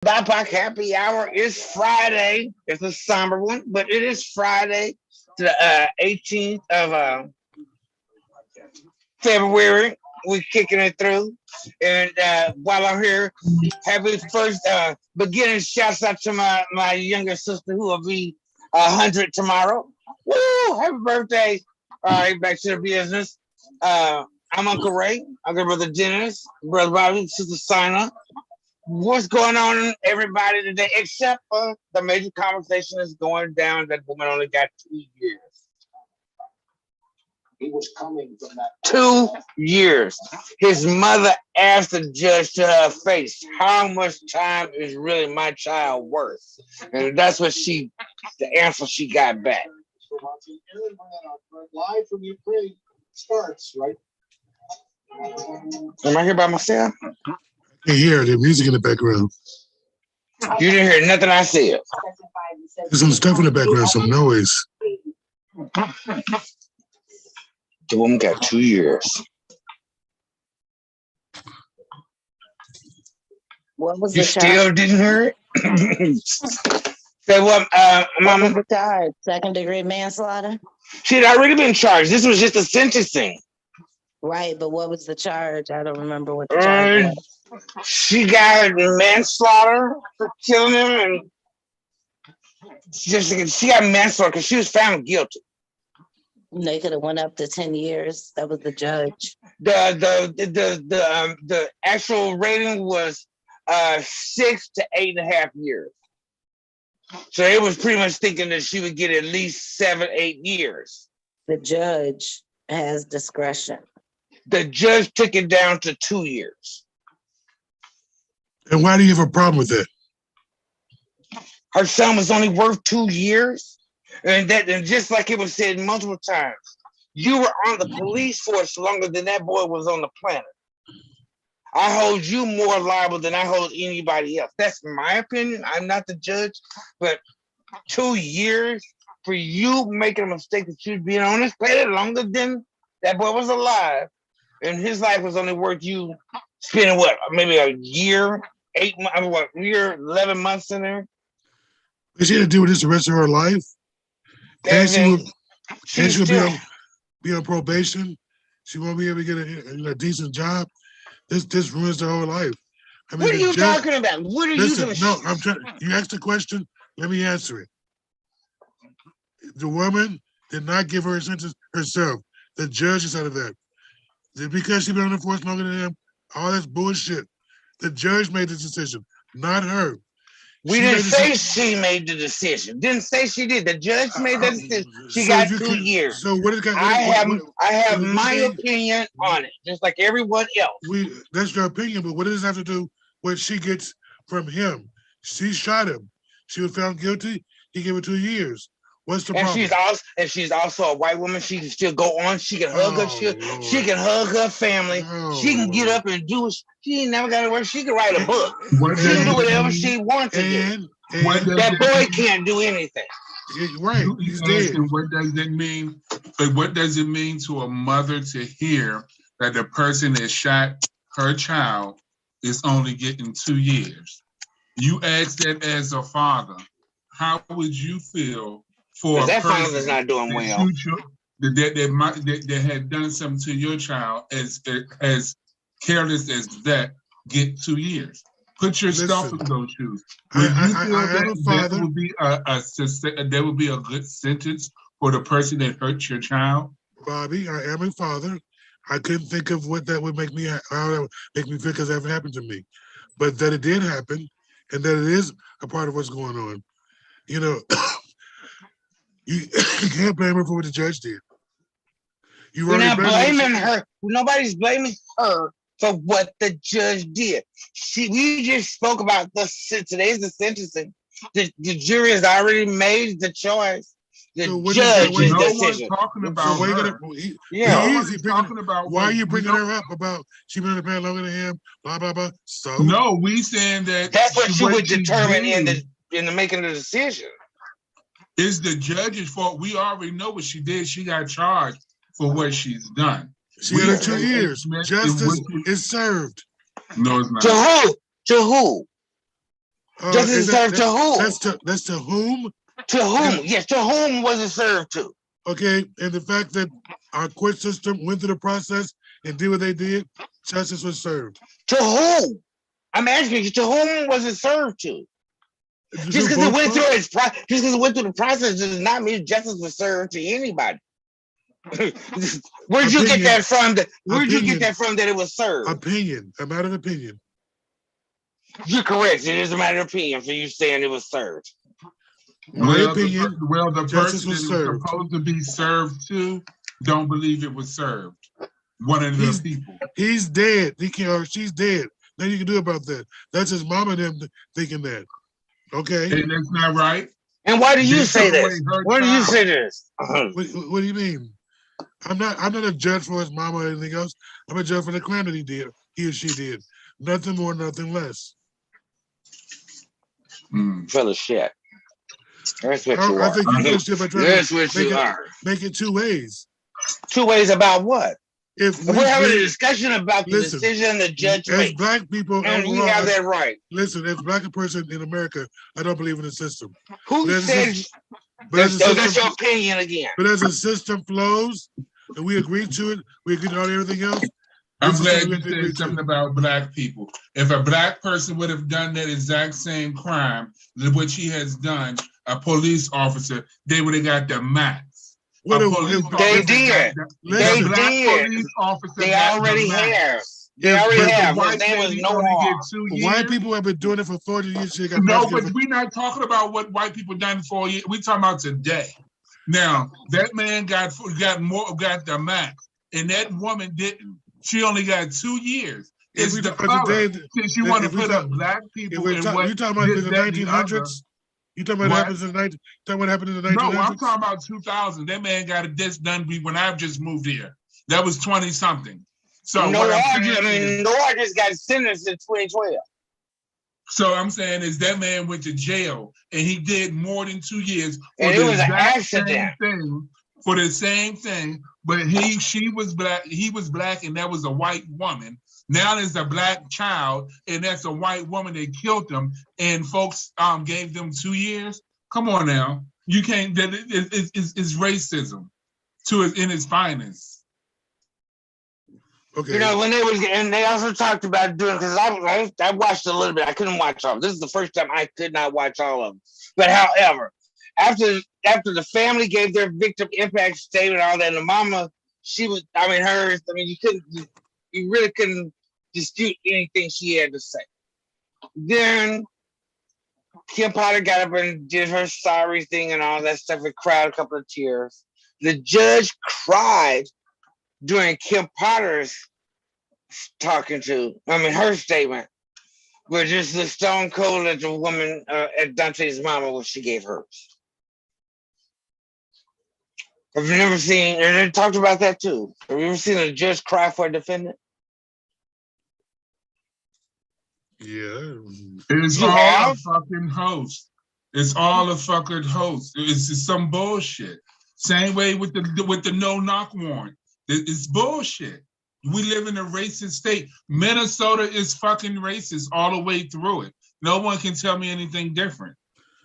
BIPOC happy hour is Friday. It's a somber one, but it is Friday, the 18th of February. We're kicking it through. And while I'm here, happy first beginning shouts out to my younger sister who will be 100 tomorrow. Woo! Happy birthday. All right, back to the business. I'm Uncle Ray, Uncle Brother Dennis, Brother Bobby, Sister Sina. What's going on, everybody, today? Except for the major conversation is going down that woman only got 2 years. He was coming from that 2 years. His mother asked the judge to her face, "How much time is really my child worth?" And that's what the answer she got back. Live from Ukraine starts right. Am I here by myself? I hear the music in the background. You didn't hear nothing I said. There's some stuff in the background, some noise. The woman got 2 years. What was you the still charge? Didn't hear it? Say what, Mama? What was the charge? Second-degree manslaughter? She had already been charged. This was just a sentencing. Right, but what was the charge? I don't remember what the charge was. She got manslaughter for killing him, and she got manslaughter because she was found guilty. They could have went up to 10 years. That was the judge. The actual rating was 6 to 8.5 years. So it was pretty much thinking that she would get at least 7, 8 years. The judge has discretion. The judge took it down to 2 years. And why do you have a problem with that? Her son was only worth 2 years. And just like it was said multiple times, you were on the police force longer than that boy was on the planet. I hold you more liable than I hold anybody else. That's my opinion. I'm not the judge, but 2 years for you making a mistake that you'd been on this planet longer than that boy was alive, and his life was only worth you spending what, maybe a year, 8 months, what, year, 11 months in there. Is she had to do with this the rest of her life? And she will be on probation. She won't be able to get a decent job. This ruins her whole life. I mean, what are you talking about? What are you doing? No, I'm trying. You asked the question. Let me answer it. The woman did not give her a sentence herself. The judge decided that. Because she been on the force longer than him, all that's bullshit. The judge made the decision, not her. We didn't say she made the decision. Didn't say she did. The judge made the decision. She got 2 years. So what is I have my opinion on it, just like everyone else. That's your opinion, but what does it have to do with what she gets from him? She shot him. She was found guilty. He gave her 2 years. What's the problem? She's also a white woman. She can still go on. She can hug she can hug her family. She can get up and do it. She ain't never got to work. She can write a book. She can do whatever she wants to do. That boy can't do anything. Right. He's dead. What does it mean? But what does it mean to a mother to hear that the person that shot her child is only getting 2 years? You ask that as a father. How would you feel for that father's not doing well? That had done something to your child as careless as that get 2 years. Put yourself in those shoes. That would be a good sentence for the person that hurt your child. Bobby, I am a father. I couldn't think of what that would make me, how that would make me feel because it haven't happened to me. But that it did happen and that it is a part of what's going on. You know, you can't blame her for what the judge did. We're not blaming her. Nobody's blaming her for what the judge did. We just spoke about today's the sentencing. The jury has already made the choice. The judge's decision. Talking about talking about why are you bringing her up about she been in the band longer than him? Blah blah blah. So no, we saying that's what she would determine in the making the decision. It's the judge's fault. We already know what she did. She got charged for what she's done. She had 2 years. Justice is served. No, it's not. To who? Justice was served to who? That's to whom? To whom? Yes, to whom was it served to? Okay, and the fact that our court system went through the process and did what they did, justice was served. To whom? I'm asking you, to whom was it served to? Just because it went through the process does not mean justice was served to anybody. Where'd you get that from? Where'd you get that from that it was served? Opinion, a matter of opinion. You're correct. It is a matter of opinion for you saying it was served. My opinion. The person that was supposed to be served to don't believe it was served. One of the people. He's dead. He can't, or she's dead. Nothing you can do about that. That's his mom and them thinking that. Okay. And that's not right. And why do you say this? Why do you say this? What do you mean? I'm not a judge for his mama or anything else. I'm a judge for the crime that he or she did. Nothing more, nothing less. Full of shit. That's what you are. I think you feel shit by trying That's what you are. Make it two ways. Two ways about what? If we're having a discussion about the decision the judge makes. As black people, and we have that right. Listen, as black person in America, I don't believe in the system. Who said? That's your opinion again. But as the system flows, and we agree to it, we agree to everything else. I'm glad you said something about black people. If a black person would have done that exact same crime, which he has done, a police officer, they would have got the max. They did. They did. They already have. They already have. His name was no. White people have been doing it for 40 years. No, but we're not talking about what white people done for years. We're talking about today. Now that man got the max, and that woman didn't. She only got 2 years. It's the color. Since you want to put up black people in what you talking about the 1900s? You talking about what happened in the 1900s? No, I'm talking about 2000. That man got this done when I just moved here. That was 20 something. So Noah just got sentenced in 2012. So I'm saying is that man went to jail and he did more than 2 years and it was an accident for the same thing. But she was black, he was black, and that was a white woman. Now there's a black child, and that's a white woman that killed them, and folks gave them 2 years. Come on now, you can't. It's racism in its finest. Okay. You know, when they also talked about doing, because I watched a little bit. I couldn't watch all. This is the first time I could not watch all of them. But however, after the family gave their victim impact statement, all that, and the mama, you really couldn't dispute anything she had to say. Then Kim Potter got up and did her sorry thing and all that stuff and cried a couple of tears. The judge cried during Kim Potter's her statement, but just the stone cold at the woman, at Dante's mama, when she gave hers. Have you never seen, and they talked about that too. Have you ever seen a judge cry for a defendant? Yeah. It's all a fucking host. It's all a fucking host. It's just some bullshit. Same way with the no-knock warrant. It's bullshit. We live in a racist state. Minnesota is fucking racist all the way through it. No one can tell me anything different.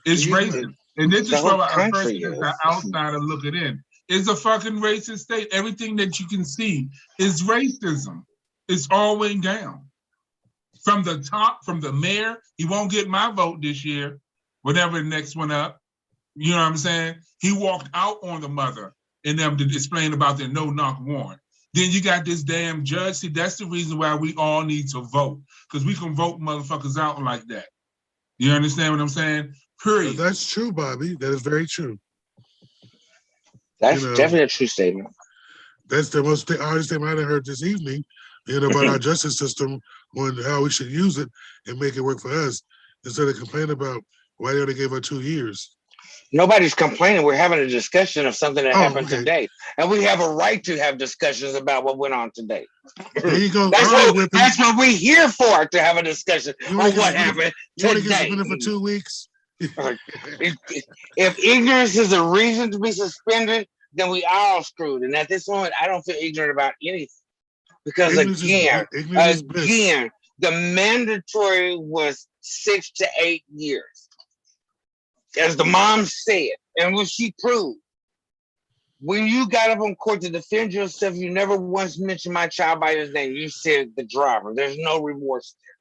It's racist. And this is from a person that's an outsider looking in. It's a fucking racist state. Everything that you can see is racism. It's all way down. From the top, from the mayor, he won't get my vote this year, whatever the next one up. You know what I'm saying? He walked out on the mother and them to explain about their no-knock warrant. Then you got this damn judge. See, that's the reason why we all need to vote, because we can vote motherfuckers out like that. You understand what I'm saying? Period. That's true, Bobby. That is very true. That's definitely a true statement. That's the most honest statement I heard this evening, about our justice system, on how we should use it and make it work for us, instead of complaining about why they only gave her 2 years. Nobody's complaining. We're having a discussion of something that happened today. And we have a right to have discussions about what went on today. There you go. That's what we're here for, to have a discussion on what happened today. You want to get suspended for 2 weeks? If ignorance is a reason to be suspended, then we all screwed. And at this moment, I don't feel ignorant about anything. Because again, the mandatory was 6 to 8 years. As the mom said, and what she proved. When you got up on court to defend yourself, you never once mentioned my child by his name. You said the driver. There's no remorse there.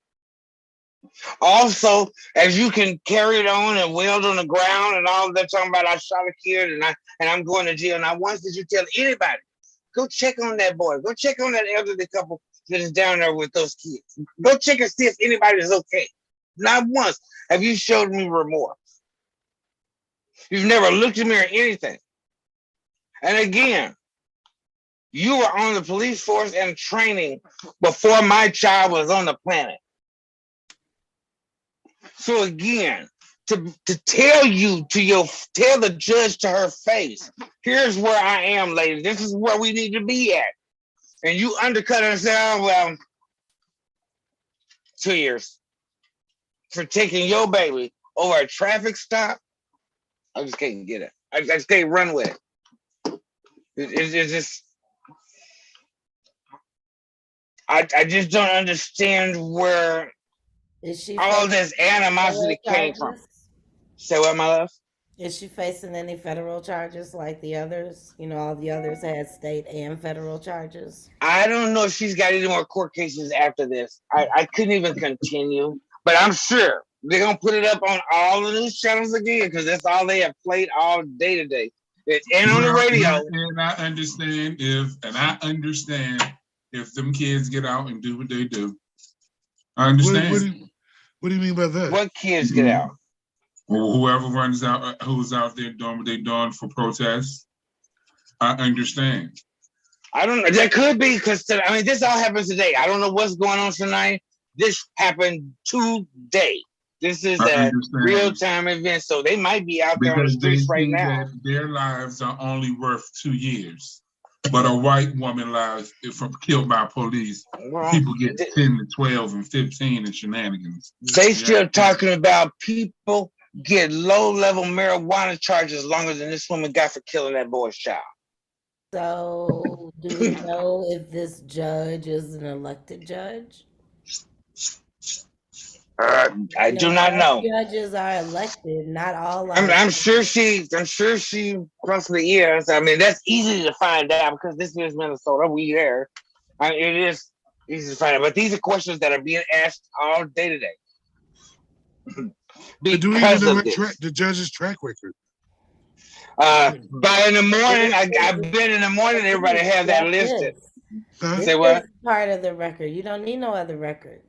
Also, as you can carry it on and weld on the ground and all that, talking about I shot a kid and I'm going to jail. Not once did you tell anybody, go check on that boy. Go check on that elderly couple that is down there with those kids. Go check and see if anybody is okay. Not once have you showed me remorse. You've never looked at me or anything. And again, you were on the police force and training before my child was on the planet. So again, to tell you tell the judge to her face, here's where I am, lady. This is where we need to be at. And you undercut her and say, oh, well, 2 years for taking your baby over a traffic stop. I just can't get it. I just can't run with it. It's just, I just don't understand where all this animosity came from. Say what, my love? Is she facing any federal charges like the others? You know, all the others had state and federal charges. I don't know if she's got any more court cases after this. I couldn't even continue, but I'm sure they're going to put it up on all the news channels again because that's all they have played all day today. And on the radio. And I understand if them kids get out and do what they do. I understand. What do you mean by that? What kids get out? Whoever runs out, who's out there doing what they're doing for protests. I understand. I don't know. That could be because this all happens today. I don't know what's going on tonight. This happened today. This is a real-time event, so they might be out there on the streets right now. Their lives are only worth 2 years, but a white woman lives from killed by police, people get 10 to 12 and 15 and shenanigans. They still talking about people get low-level marijuana charges longer than this woman got for killing that boy's child. So, do we know if this judge is an elected judge? I do not know. Judges are elected, not all. I'm sure she possibly is. I mean, that's easy to find out because this is Minnesota. We there. It is easy to find out. But these are questions that are being asked all day today. Because of the judge's track record. By in the morning, I've been in the morning. Everybody have that listed. Say what? Part of the record. You don't need no other record.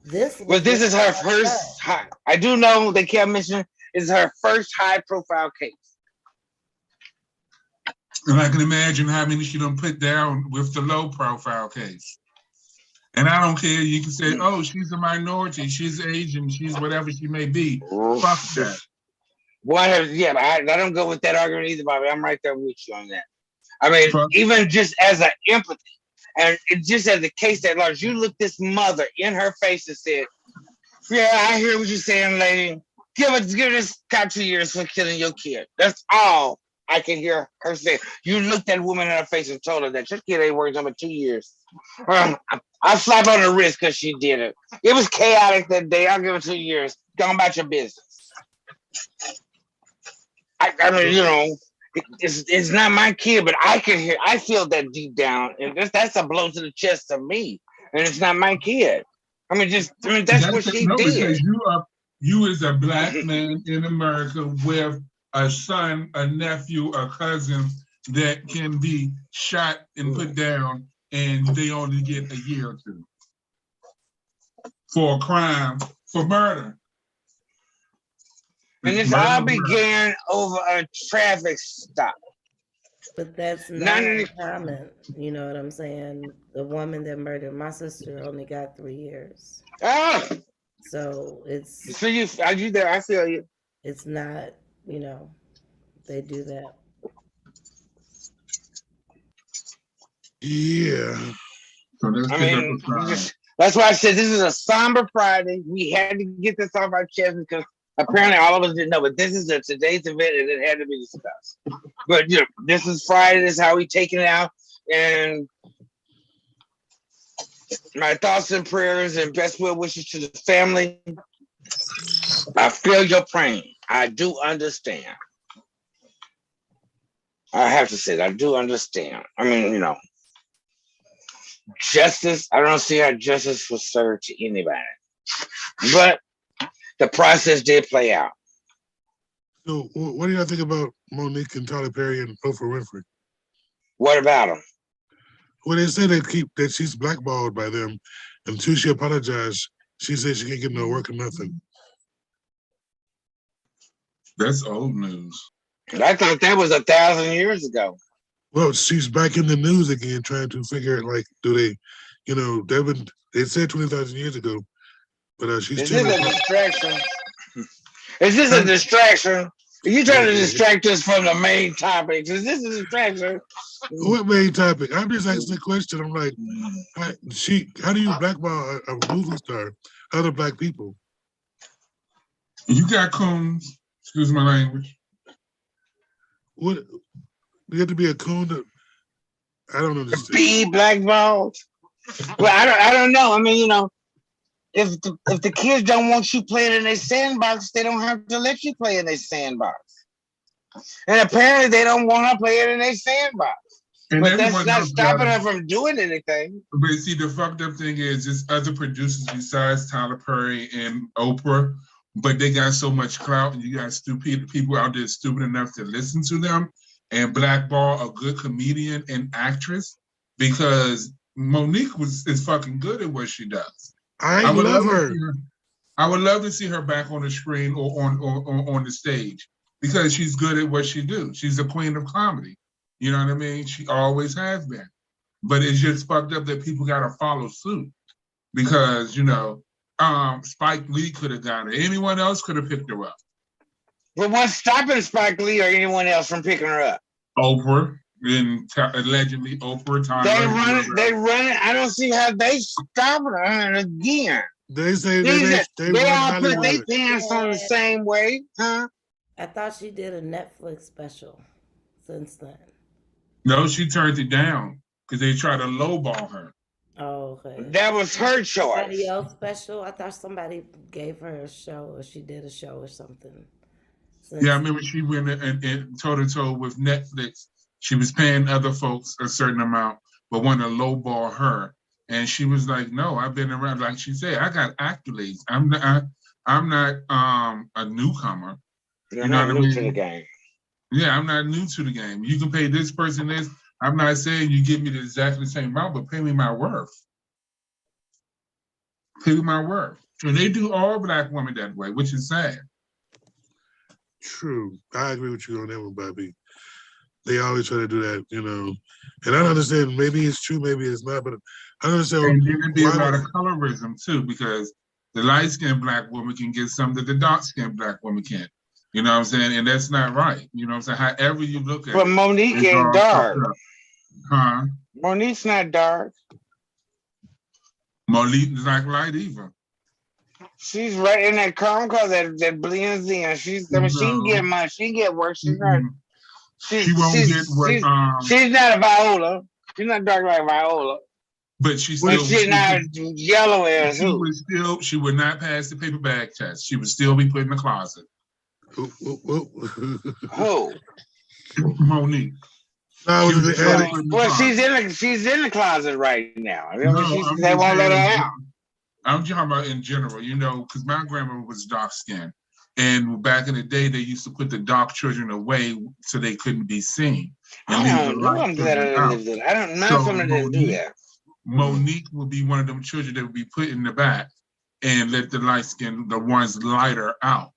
This is her first. I do know they kept mentioning this is her first high-profile case. And I can imagine how many she done put down with the low-profile case. And I don't care. You can say, "Oh, she's a minority. She's Asian. She's whatever she may be." Fuck that. I don't go with that argument either, Bobby. I'm right there with you on that. I mean, even just as an empathy. And it just as a case at large, you look this mother in her face and said, "Yeah, I hear what you're saying, lady. Give this cop 2 years for killing your kid." That's all I can hear her say. You looked that woman in her face and told her that your kid ain't worth number 2 years. I slap on the wrist because she did it. It was chaotic that day. I'll give her 2 years. Go about your business. I mean, it's not my kid, but I feel that deep down, and that's a blow to the chest to me. And it's not my kid. That's what she did. Because you as a black man in America with a son, a nephew, a cousin that can be shot and put down, and they only get a year or two for a crime, for murder. And this all began over a traffic stop. But that's not uncommon. You know what I'm saying? The woman that murdered my sister only got 3 years. So it's. So I feel you. It's not, they do that. Yeah. That's why I said this is a somber Friday. We had to get this off our chest because apparently all of us didn't know, but this is today's event and it had to be discussed. But this is Friday, this is how we taking it out. And my thoughts and prayers and best well wishes to the family I feel your pain. I do understand. I have to say that I do understand. I mean, justice, I don't see how justice was served to anybody. But the process did play out. So, what do y'all think about Monique and Tyler Perry and Oprah Winfrey? What about them? Well, they say that she's blackballed by them. Until she apologized, she said she can't get no work or nothing. That's old news. I thought that was 1,000 years ago. Well, she's back in the news again, trying to figure out, like, do they, they said 20,000 years ago, but she's Is still. this a distraction? Is this a distraction? Are you trying to distract us from the main topic? Is this a distraction? What main topic? I'm just asking the question. I'm like, how do you blackball a movie star, other black people? You got coons. Excuse my language. What? You have to be a coon to, I don't understand. Be blackballed? Well, I don't know. I mean, if the kids don't want you playing in their sandbox, they don't have to let you play in their sandbox. And apparently they don't want to play it in their sandbox. And but that's not stopping her from doing anything. But see, the fucked up thing is there's other producers besides Tyler Perry and Oprah, but they got so much clout, and you got stupid people out there stupid enough to listen to them and blackball a good comedian and actress, because Monique is fucking good at what she does. I would love her. I would love to see her back on the screen or on the stage, because she's good at what she do. She's the queen of comedy. You know what I mean? She always has been. But it's just fucked up that people got to follow suit, because, Spike Lee could have got her. Anyone else could have picked her up. But what's stopping Spike Lee or anyone else from picking her up? Oprah, and allegedly Oprah. They run it. I don't see how they stopping her. And again, they say they all put their pants on the same way, huh? I thought she did a Netflix special since then. No, she turned it down because they tried to lowball her. Oh, okay. That was her choice. Somebody else special? I thought somebody gave her a show, or she did a show or something. Yeah, I remember she went and toe-to-toe with Netflix. She was paying other folks a certain amount, but wanted to lowball her. And she was like, no, I've been around. Like she said, I got accolades. I'm not a newcomer. You're not new to the game. Yeah, I'm not new to the game. You can pay this person this. I'm not saying you give me exactly the same amount, but pay me my worth. Pay me my worth. And they do all black women that way, which is sad. True. I agree with you on that one, Bobby. They always try to do that, And I don't understand. Maybe it's true, maybe it's not, but I don't understand. And there can be a lot of colorism, too, because the light-skinned black woman can get something that the dark-skinned black woman can't. You know what I'm saying? And that's not right. You know what I'm saying? However you look at it. But Monique ain't dark. Huh? Monique's not dark. Monique's not light either. She's right in that calm color that blends in. She can get money. She can get work. She's not. She's not a Viola. She's not dark like Viola. But she's not yellow as who? She would not pass the paper bag test. She would still be put in the closet. Who? Monique. Well, she's in the closet right now. They won't let her out. I'm talking about in general, because my grandma was dark skinned, and back in the day, they used to put the dark children away so they couldn't be seen. I don't know. I'm glad I lived in. I don't know someone that do that. Monique would be one of them children that would be put in the back and let the light skin, the ones lighter out.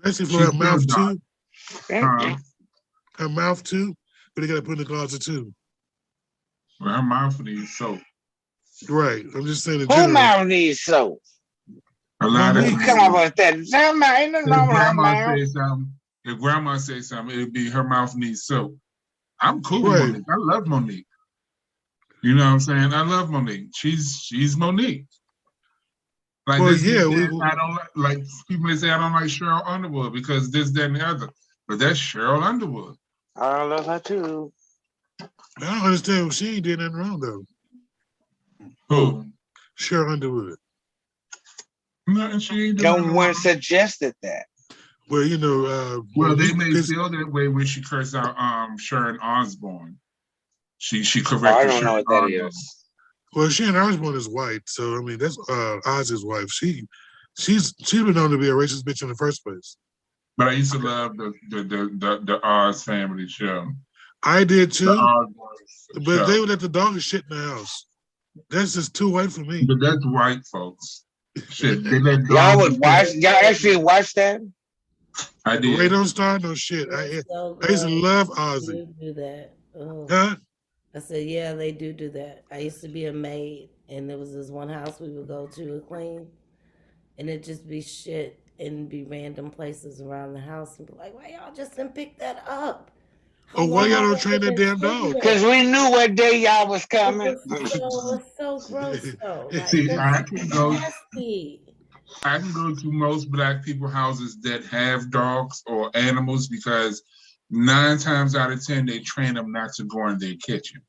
Especially for her mouth too. Her mouth too, but they gotta put in the closet too. Well, her mouth needs soap. Right. I'm just saying. Who mouth needs soap? A lot of come up with that. Ain't nothing wrong with her mouth. If grandma says something, it'd be her mouth needs soap. I'm cool with Monique. I love Monique. You know what I'm saying? I love Monique. She's Monique. Like, I don't like people may say I don't like Cheryl Underwood because this, that, and the other. But that's Cheryl Underwood. I love her too. I don't understand. She ain't did nothing wrong though. Who? Cheryl Underwood. No, she ain't No doing no one wrong. suggested that. Well, you know, Well, they may feel that way when she cursed out Sharon Osbourne. She corrected I don't know Sharon what that Osbourne. is. Well, Sharon Osbourne is white, so I mean that's Oz's wife. She's been known to be a racist bitch in the first place. But I used to love the Oz family show. I did The too, Oz but show. they would let the dog shit in the house. That's just too white for me. But that's white folks. Shit, they let Y'all dogs. would watch. Y'all actually watch that? I did. Ray don't start no shit. I used to love Ozzy. Do that. Oh. Huh? I said, yeah, they do that. I used to be a maid, and there was this one house we would go to clean, and it'd just be shit and be random places around the house, and be like, why y'all just didn't pick that up? Oh, why y'all don't train that damn dog? Because we knew what day y'all was coming. It was so gross, though. Like, See, I can go to most Black people houses that have dogs or animals because 9 times out of 10 they train them not to go in their kitchen.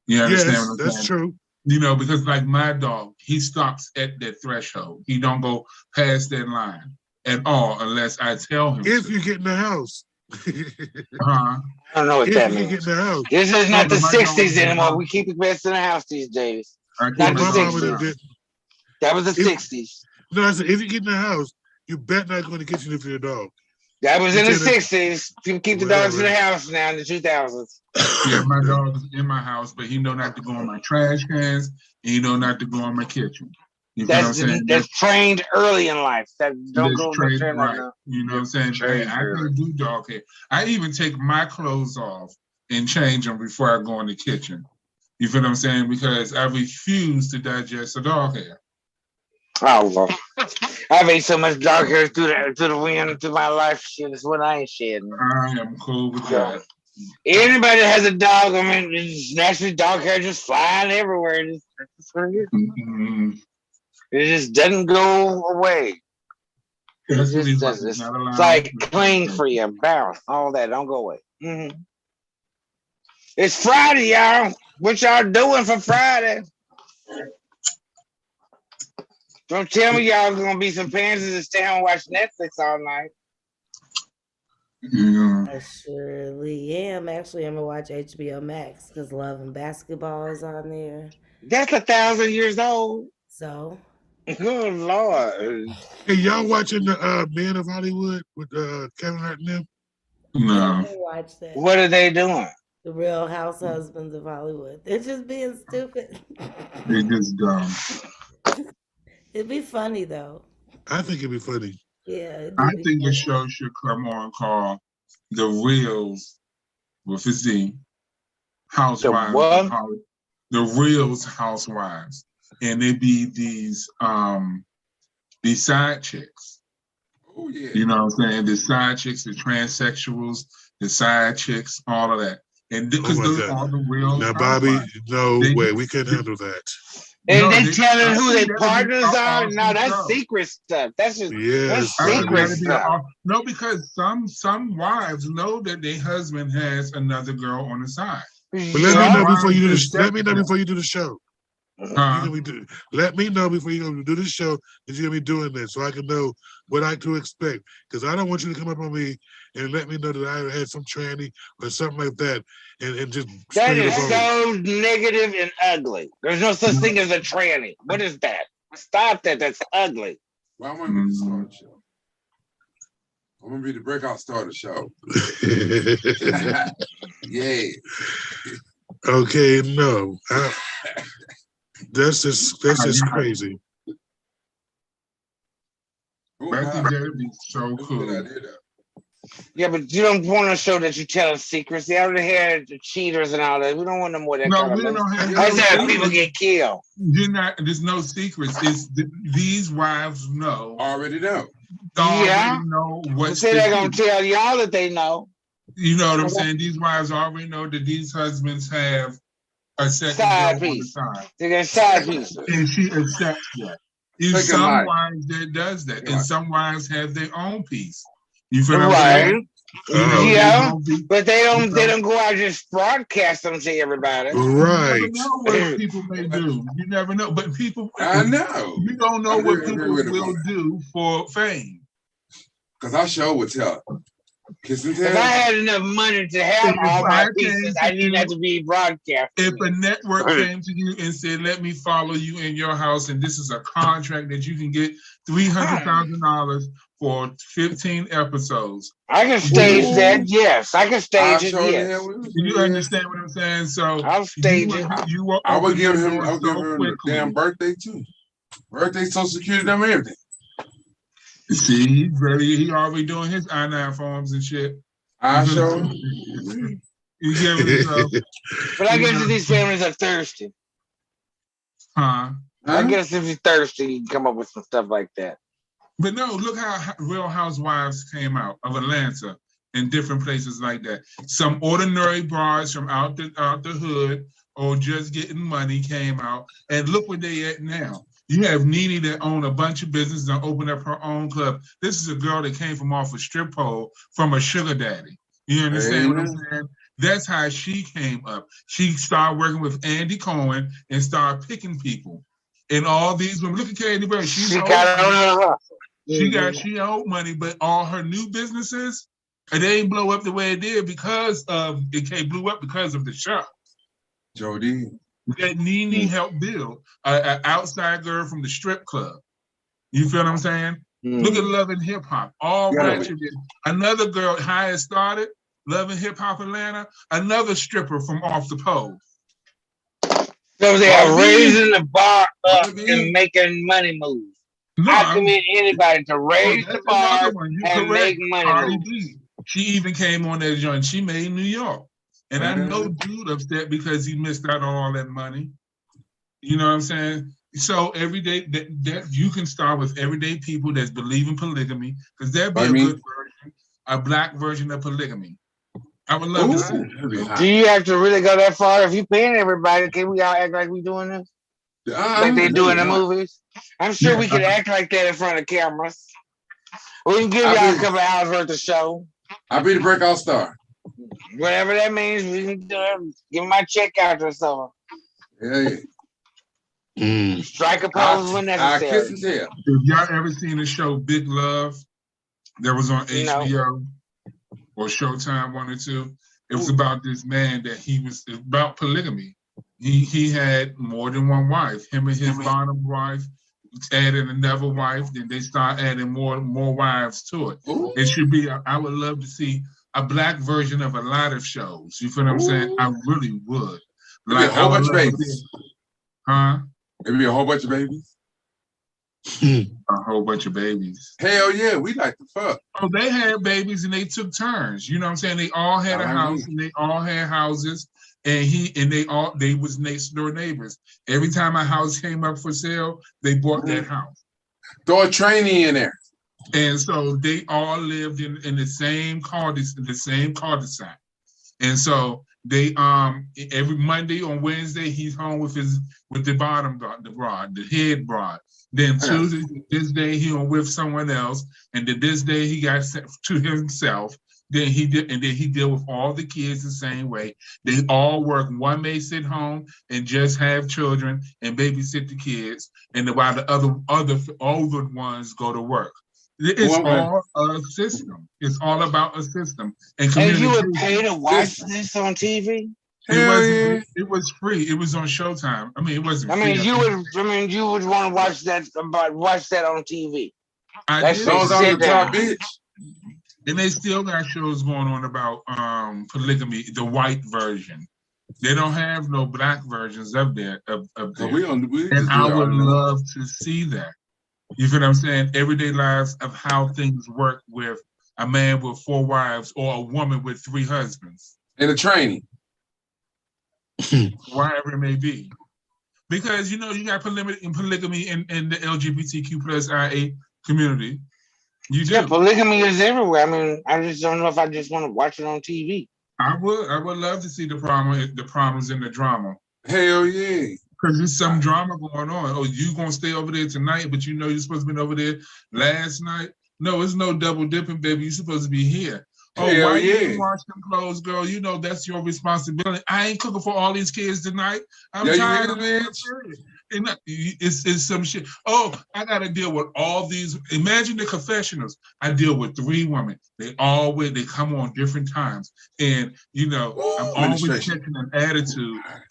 You understand what I'm saying? That's true. You know, because like my dog, he stops at that threshold. He don't go past that line at all unless I tell him. If you get in the house. I don't know what that means. Get in the house. This is not the 60s anymore. We keep the best in the house these days. Not the 60s. That was the 60s. No, I said if you get in the house, you bet not go in the kitchen if you're a dog. That was in the 60s. People keep the dogs in the house now in the 2000s. Yeah, my dog is in my house, but he know not to go in my trash cans, and he know not to go in my kitchen. You know what I'm saying? That's trained early in life. That don't go trained right. You know what I'm saying? Hey, I gotta do dog hair. I even take my clothes off and change them before I go in the kitchen. You feel what I'm saying? Because I refuse to digest a dog hair. Oh, well. I've ate so much dog hair through the wind through my life. Shit, it's what I ain't shedding. I am cool with that. Anybody that has a dog, I mean, it's naturally dog hair just flying everywhere. It just doesn't go away. It just doesn't. It's like clean for you, bounce, all that. Don't go away. Mm-hmm. It's Friday, y'all. What y'all doing for Friday? Don't tell me y'all gonna be some pansies and stay home and watch Netflix all night. Yeah. I surely am. Actually, I'm gonna watch HBO Max because Love and Basketball is on there. That's 1,000 years old. So, good Lord. Hey, y'all watching the Men of Hollywood with Kevin Hart and them? No. Watch that. What are they doing? The Real House Husbands of Hollywood. They're just being stupid. They just dumb. It'd be funny though. I think it'd be funny. Yeah. I think the show should come on called The Reals with a Z. Housewives. The Reals Housewives. And they be these side chicks. Oh yeah. You know what I'm saying? The side chicks, the transsexuals, the side chicks, all of that. And because those are the real. Now, Bobby, no way, we can't handle that. And they telling who their partners are. No, that's secret stuff. That's just that's secret stuff. No, because some wives know that their husband has another girl on the side. But let me know before you do this. Let me know before you do the show. Let me know before you do this show that you're gonna be doing this, so I can know what I to expect. Because I don't want you to come up on me and let me know that I had some tranny or something like that, and just that is so negative and ugly. There's no such thing as a tranny. What is that? Stop that. That's ugly. Well, I'm gonna be the star of the show. I'm gonna be the breakout star of the show. Yeah. Okay, no. That's just crazy. I think that would be so cool. Yeah, but you don't want to show that you tell secrets. They already had the cheaters and all that. We don't want no more of that. No, we don't have. I said people get killed. There's no secrets. It's these wives know. Already know. Yeah. Know what. Say they're gonna tell y'all that they know. You know what I'm saying? These wives already know that these husbands have a second side piece. On the side. They got side pieces. And she accepts that. Some wives that does that, and some wives have their own piece. You feel what I'm saying? Yeah, but they don't go out and just broadcast them to everybody. Right. You never know what people may do. You never know. But people, I know. you don't know what people will do for fame. Because I sure would tell. Kiss and tell. If I had enough money to have all my pieces, I didn't have to be broadcast. If a network came to you and said, "Let me follow you in your house, and this is a contract that you can get $300,000 for 15 episodes," I can stage that. Yes, I can stage it. Yes. You understand what I'm saying? So I'll stage it. I would give him. I would give him a damn birthday too. Birthday, Social Security number, everything. See, he already doing his I-9 forms and shit. I show. You get what I'm saying? But I guess if these families are thirsty. Huh? I guess if you're thirsty, you can come up with some stuff like that. But no, look how Real Housewives came out of Atlanta and different places like that. Some ordinary brides from out the hood or just getting money came out, and look where they at now. You have Nene that own a bunch of businesses and open up her own club. This is a girl that came from off a strip pole from a sugar daddy. You understand what I'm saying? That's how she came up. She started working with Andy Cohen and started picking people. And all these women, look at Katie Bird. She owed money, but all her new businesses, they didn't blow up the way it did because of it blew up because of the show. Jody. That Nene helped build an outside girl from the strip club. You feel what I'm saying? Look at Love and Hip Hop. All black. Another girl, how it started, Love and Hip Hop Atlanta, another stripper from off the pole. So they are raising the bar up and making money moves. I commit anybody to raise the bar and make money moves. She even came on that joint. She made New York. And I know dude upset because he missed out on all that money. You know what I'm saying? So every day that you can start with everyday people that believe in polygamy, because that'd be a good version, a black version of polygamy. I would love to see it. Do you have to really go that far? If you paying everybody, can we all act like we doing this? Like they do in the movies? I'm sure we can act like that in front of cameras. We can give y'all a couple of hours worth of show. I'll be the breakout star. Whatever that means, we can do it. Give my check out or something. Yeah. Strike a pose when necessary. I kiss and tell. If y'all ever seen the show Big Love that was on HBO or Showtime 1 or 2, it was about this man that he was about polygamy. He had more than one wife. Him and his bottom wife added another wife. Then they start adding more wives to it. It should be. I would love to see a black version of a lot of shows. You feel what I'm saying? I really would. Like a whole bunch of babies. Huh? Maybe a whole bunch of babies. A whole bunch of babies. Hell yeah, we like to fuck. Oh, they had babies and they took turns. You know what I'm saying? They all had a house and they all had houses, and they was next door neighbors. Every time a house came up for sale, they bought that house. Throw a trainee in there. And so they all lived in the same cul-de-sac. And so they every Monday or Wednesday he's home with the bottom broad, the head broad. Then Tuesday, this day he on with someone else, and then this day he got sent to himself. Then he deal with all the kids the same way. They all work. One may sit home and just have children and babysit the kids, and while the other older ones go to work. It's all a system. It's all about a system. And you would pay to watch this on TV? It was free. It was on Showtime. I mean, it wasn't. You would want to watch that on TV. I did. Those on the top, bitch. And they still got shows going on about polygamy, the white version. They don't have no black versions of there. And I would love to see that. You feel what I'm saying? Everyday lives of how things work with a man with 4 wives or a woman with 3 husbands. And a training. Wherever it may be. Because, you got polygamy in the LGBTQ plus IA community. You do. Yeah, polygamy is everywhere. I mean, I just don't know if I just want to watch it on TV. I would love to see the problems in the drama. Hell yeah. Because there's some drama going on. Oh, you gonna stay over there tonight, but you're supposed to be over there last night? No, it's no double dipping, baby. You're supposed to be here. Oh, Hell why you yeah. didn't wash them clothes, girl? You know that's your responsibility. I ain't cooking for all these kids tonight. I'm Yeah, you tired is, of bitch. it. And it's some shit. Oh, I gotta deal with all these. Imagine the confessionals. I deal with 3 women. They come on different times, and you know I'm Ooh, always administration.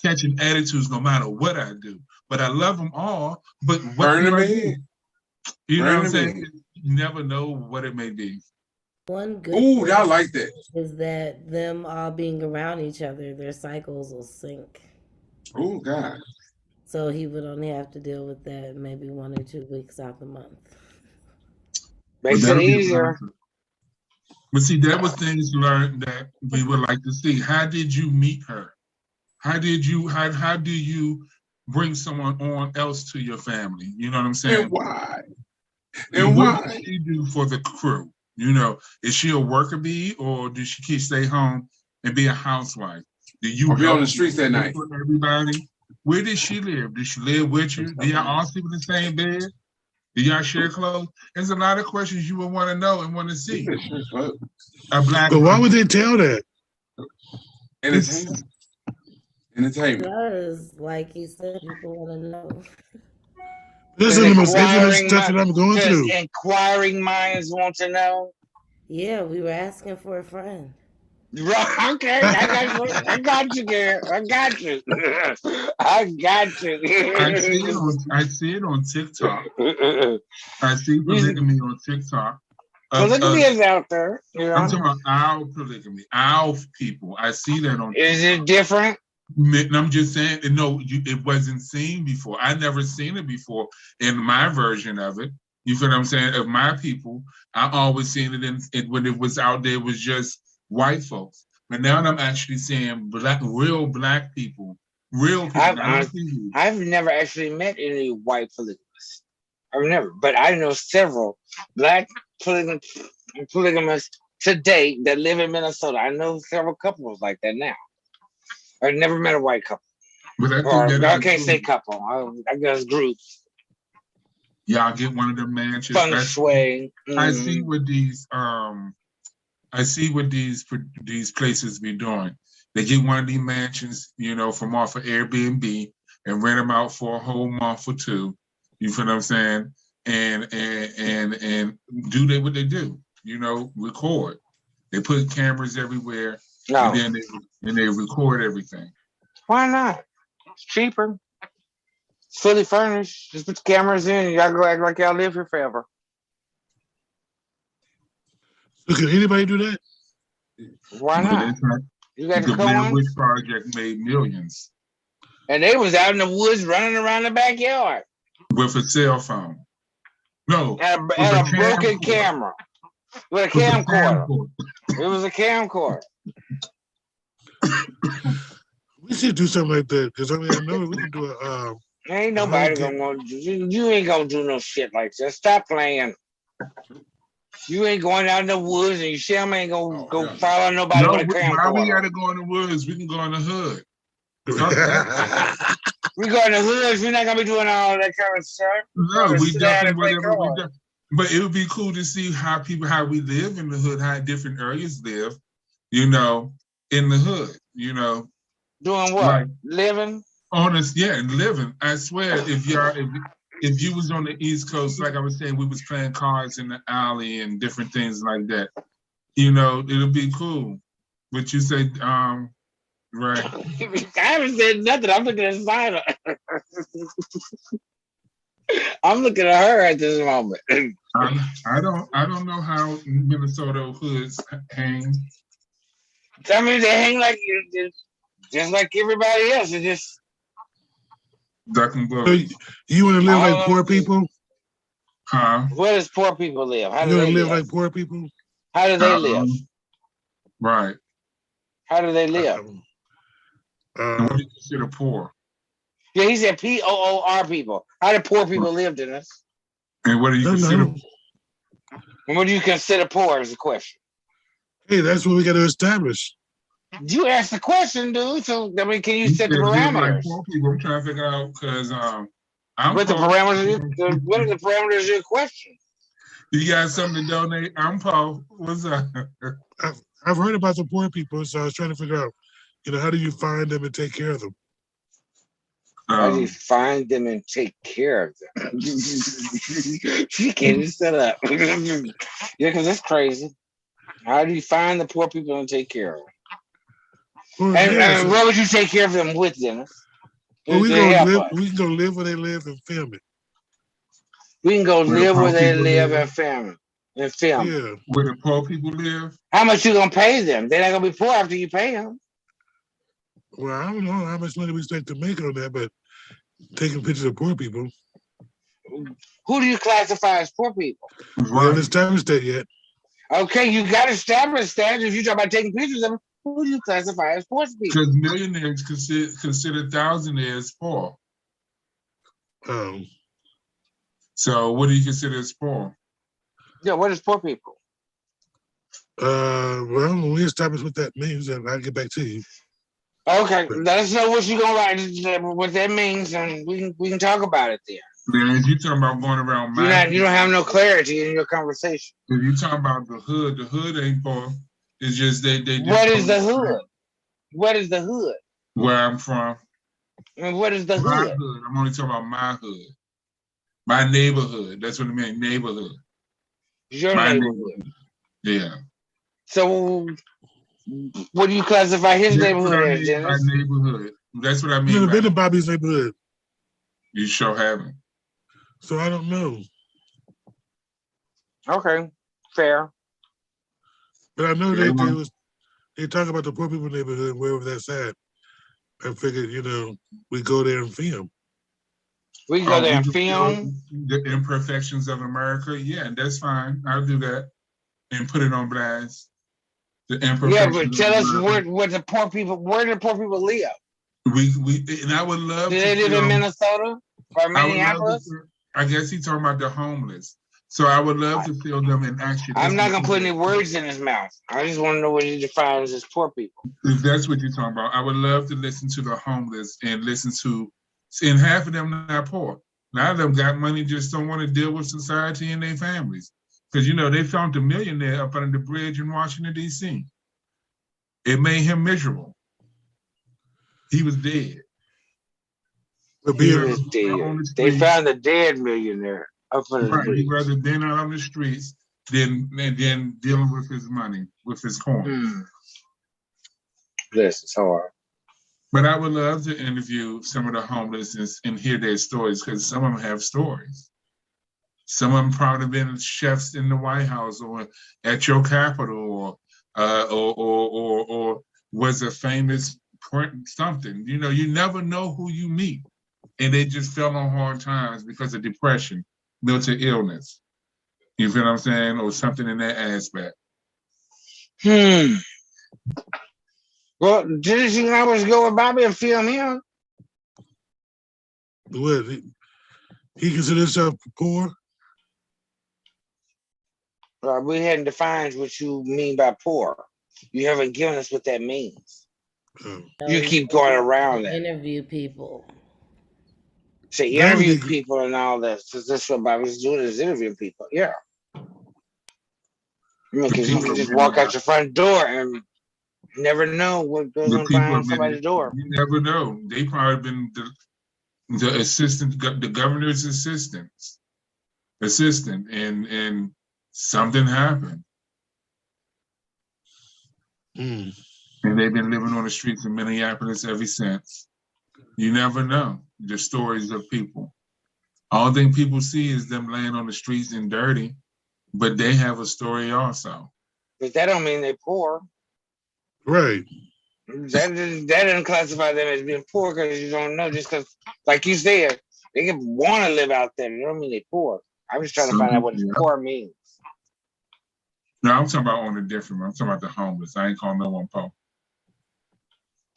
catching attitudes no matter what I do. But I love them all. But what Burn do the I do? bed. You know Burn what I'm the saying? bed. You never know what it may be. One good Ooh, thing I like that. is that them all being around each other, their cycles will sync. Oh God. So he would only have to deal with that maybe 1 or 2 weeks out the month. But Makes it that'll be a easier. process. But see, that was things learned that we would like to see. How did you meet her? How do you bring someone on else to your family? You know what I'm saying? And why? And And what does why? she do for the crew? You know, is she a worker bee or does she stay home and be a housewife? Do you I'll be on help the streets that night. for everybody? Where did she live? Did she live with you? Do y'all all sleep in the same bed? Do y'all share clothes? There's a lot of questions you would want to know and want to see. A black But why would they tell that? Entertainment. Entertainment. Because, like he said, people want to know. This is the most intimate stuff that I'm going through. Inquiring minds want to know. Yeah, we were asking for a friend. Right, okay, I got you, girl. I got you. I got you. I see it on TikTok. I see polygamy on TikTok. Polygamy is out there. You know? I'm talking about our polygamy, our people. I see that on. Is it different? I'm just saying, no, it wasn't seen before. I never seen it before in my version of it. You feel what I'm saying? Of my people, I always seen it when it was out there. It was just white folks, but now I'm actually seeing real black people, real people. I've never actually met any white polygamists. I've never, but I know several black polygamists to date that live in Minnesota. I know several couples like that now. I've never met a white couple. But I can't say couple. I guess groups. Y'all get one of them mansions. Feng shui. I see what these these places be doing. They get one of these mansions, you know, from off of Airbnb and rent them out for a whole month or 2. You feel what I'm saying? And do what they do. You know, record. They put cameras everywhere, and then they record everything. Why not? It's cheaper. It's fully furnished. Just put the cameras in, and y'all go act like y'all live here forever. So can anybody do that? Why not? You got the Blair Witch Project made millions. And they was out in the woods running around the backyard. With a cell phone. No. And a broken camera. With a camcorder. It was a camcorder. We should do something like that because I mean I know we can do a. Ain't nobody gonna you ain't gonna do no shit like that. Stop playing. You ain't going out in the woods, and you Shem ain't gonna go follow nobody with a camcorder. Why we gotta go in the woods? We can go in the hood. We go in the hoods. We're not gonna be doing all that kind of stuff. No, we definitely whatever we do. But it would be cool to see how we live in the hood, how different areas live, you know, in the hood, you know. Doing what? Like, living? Honest, yeah, living. I swear, if you was on the East Coast, like I was saying, we was playing cards in the alley and different things like that. You know, it'll be cool. But you say, right. I haven't said nothing. I'm looking at Zina. I'm looking at her at this moment. I don't know how Minnesota hoods hang. I mean, they hang like just like everybody else. It's just duck and bull. So you want to live like poor people? Huh? Where does poor people live? How do you they want to live like poor people? How do they live? Right. How do they live? What do you consider poor? Yeah, he said POOR people. How do poor people live, Dennis? And what do you consider? And what do you consider poor is the question. Hey, that's what we got to establish. You asked the question, dude. So I mean, can you set the parameters? Like poor people, I'm trying to figure out because what are the parameters of your question? You got something to donate? I'm Paul. What's up? I've heard about the poor people, so I was trying to figure out, how do you find them and take care of them? How do you find them and take care of them? She can't just set up. Yeah, because that's crazy. How do you find the poor people and take care of them? Well, And what would you take care of them with, Dennis? Well, we can go live where they live and film it. We can go live where they live and film it. Yeah. Where the poor people live. How much you gonna pay them? They're not gonna be poor after you pay them. Well, I don't know how much money we expect to make on that, but taking pictures of poor people. Who do you classify as poor people? We haven't established that yet. Okay, you got to establish that. If you talk about taking pictures of them, who do you classify as poor people? Because millionaires consider thousandaires poor. So what do you consider as poor? Yeah, what is poor people? Well, when we establish what that means, then I'll get back to you. Okay, let us know what you're gonna write, what that means, and we can talk about it there. Man, if you talking about going around, you don't have no clarity in your conversation. If you talking about the hood ain't poor. It's just they. What is the hood? What is the hood? Where I'm from. And what is the my hood? hood? I'm only talking about my hood, my neighborhood. That's what I mean, neighborhood. Your neighborhood. Yeah. So, what do you classify his neighborhood as, Dennis? My neighborhood. That's what I mean. You never been to Bobby's neighborhood? You sure haven't. So I don't know. Okay, fair. But I know they talk about the poor people neighborhood wherever that's at. I figured, we go there and film. We go there and film the imperfections of America. Yeah, that's fine. I'll do that and put it on blast. The imperfections. Yeah, but tell us where the poor people live. And I would love. Do they live in Minnesota or Minneapolis? I guess he's talking about the homeless. So I would love to feel them and actually. I'm not gonna put any words in his mouth. I just want to know what he defines as poor people. If that's what you're talking about, I would love to listen to the homeless and listen to, and half of them not poor. A lot of them got money, just don't want to deal with society and their families. Because they found a millionaire up under the bridge in Washington, D.C. It made him miserable. He was dead. He was dead. They found a dead millionaire up under the bridge. He'd rather been out on the streets than dealing with his money, with his coin. This is hard. But I would love to interview some of the homeless and hear their stories, because some of them have stories. Some of them probably been chefs in the White House or at your Capitol or was a famous something. You never know who you meet. And they just fell on hard times because of depression, mental illness. You feel what I'm saying? Or something in that aspect. Well, didn't you always go with Bobby and film him? What? He considers himself poor? We hadn't defined what you mean by poor. You haven't given us what that means. You keep going around that. Interview people. Say interview people and all this. That's what Bobby's doing, is interviewing people. Yeah. Because you can just walk out your front door and never know what goes on behind somebody's door. You never know. They probably been the assistant, the governor's assistant, and something happened. And they've been living on the streets of Minneapolis ever since. You never know the stories of people. All thing people see is them laying on the streets and dirty, but they have a story also. But that don't mean they're poor. Right. That doesn't classify them as being poor, because you don't know. Just because, like you said, they can want to live out there. They don't mean they're poor. I'm just trying to find out what poor means. No, I'm talking about on a different one. I'm talking about the homeless. I ain't calling no one poor.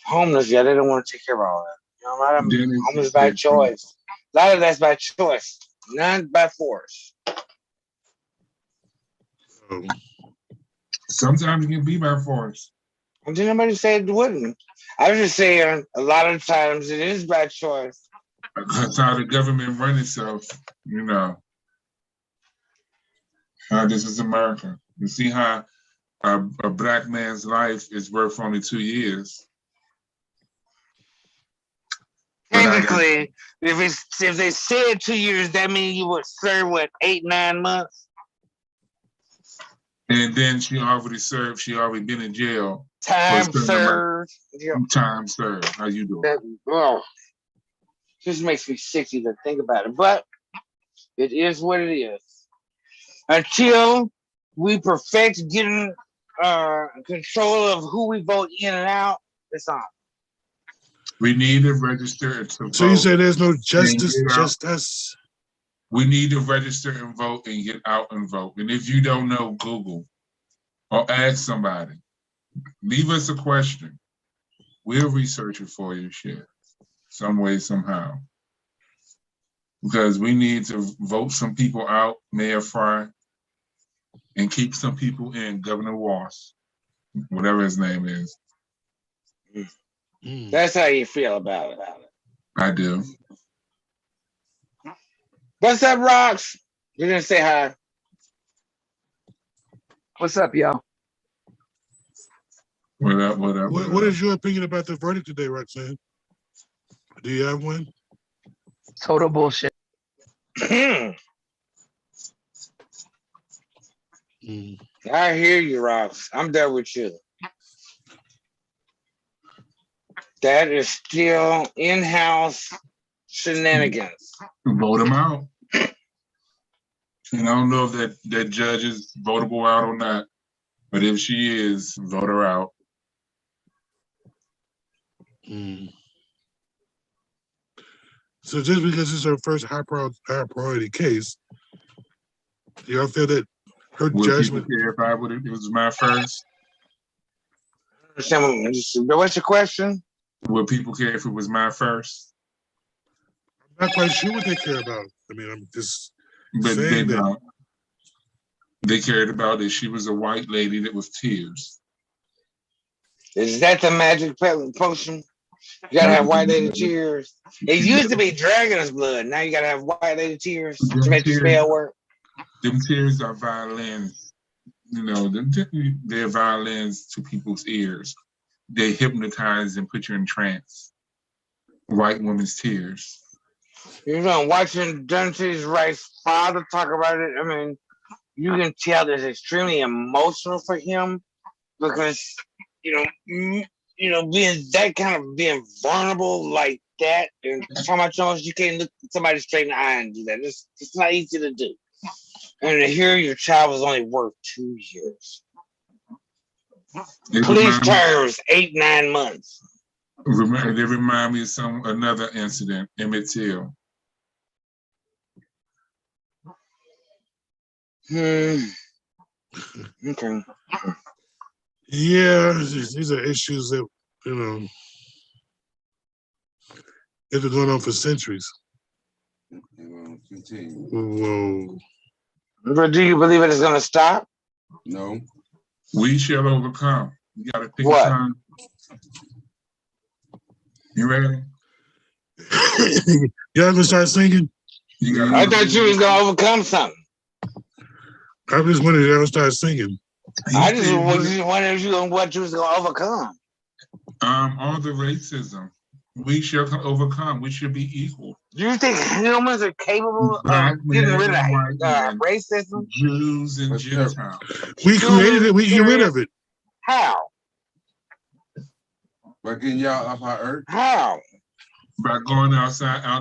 Homeless, yeah, they don't want to take care of all that. A lot of them homeless by choice. A lot of that's by choice, not by force. Sometimes it can be by force. And did nobody say it wouldn't? I was just saying a lot of times it is by choice. That's how the government runs itself, This is America. You see how a black man's life is worth only 2 years. Technically, if they said 2 years, that means you would serve what 8, 9 months. And then she already served. She already been in jail. Time served. Time served. How you doing? Well, just makes me sick to even think about it. But it is what it is. Until we perfect getting control of who we vote in and out, it's on. We need to register to vote. So you say there's no justice? We need to register and vote and get out and vote. And if you don't know, Google or ask somebody. Leave us a question. We'll research it for you, shit. Some way, somehow. Because we need to vote some people out, Mayor Fry, and keep some people in, Governor Walsh, whatever his name is. That's how you feel about it. I do. What's up, Rocks? You're gonna say hi. What's up, y'all? What up? What is your opinion about the verdict today, Roxanne? Do you have one? Total bullshit. I hear you, Rocks. I'm there with you. That is still in-house shenanigans. Vote him out. And I don't know if that judge is votable out or not, but if she is, vote her out. So just because it's her first high priority case, do y'all feel that her judgment? Care if it was my first? What's your question? Would people care if it was my first? I'm not quite sure what they care about. I mean, I'm just But they saying that. don't. They cared about that she was a white lady that was tears. Is that the magic potion? You gotta have white lady tears. It used to be dragon's blood. Now you gotta have white lady tears to make the spell work. Them tears are violins. You know, they're violins to people's ears. They hypnotize and put you in trance. White women's tears. You know, watching Dunte's Wright's father talk about it, I mean, you can tell that it's extremely emotional for him because, being that kind of being vulnerable like that and talking about Jones, you can't look somebody straight in the eye and do that. It's not easy to do. And to hear your child was only worth 2 years. Police terms, 8, 9 months. They remind me of another incident, Emmett Till. Okay. Yeah, these are issues that, have been going on for centuries. Whoa. But do you believe it is going to stop? No. We shall overcome. You got to pick what? a time. You ready? Y'all gonna start singing? I thought you was going to overcome something. I just wanted y'all to start singing. I just wondered what you was going to overcome. All the racism. We shall overcome. We should be equal. Do you think humans are capable of getting rid of racism? Jews and Gentiles. We created it. We get rid of it. How? By getting y'all off our earth? How? By going out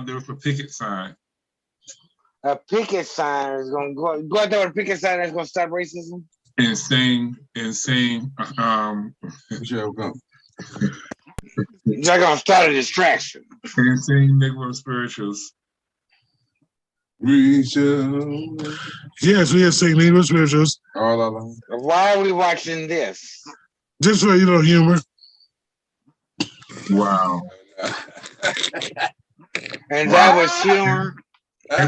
there with a picket sign. A picket sign is going to go out there with a picket sign that's going to stop racism? And saying, we shall go. You're going to start a distraction. And saying Negro spirituals. We shall. Yes, we are saying Negro spirituals. All along. Why are we watching this? Just for, humor. Wow. And that was humor. I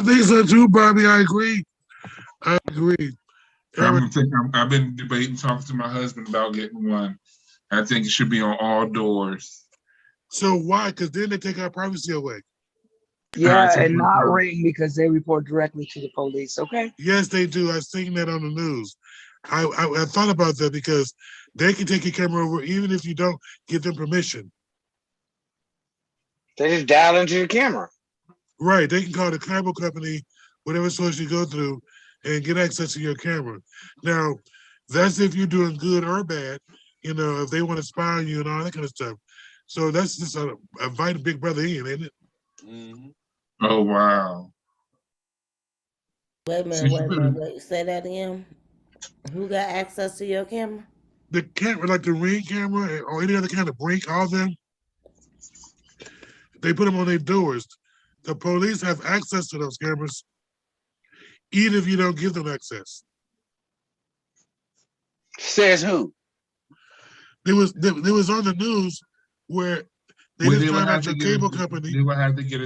think so too, Bobby. I agree. I've been debating, talking to my husband about getting one. I think it should be on all doors. So why? Because then they take our privacy away. Yeah, and not ring because they report directly to the police. Okay. Yes, they do. I've seen that on the news. I thought about that because they can take your camera over even if you don't give them permission. They just dial into your camera. Right. They can call the cable company, whatever source you go through, and get access to your camera. Now, that's if you're doing good or bad, if they want to spy on you and all that kind of stuff. So that's just a vital big brother in, ain't it? Mm-hmm. Oh, wow. Wait a minute, wait. Say that again. Who got access to your camera? The camera, like the Ring camera or any other kind of Brink, all of them, they put them on their doors. The police have access to those cameras, even if you don't give them access. Says who? There was on the news where they just found out your cable company. They would have to get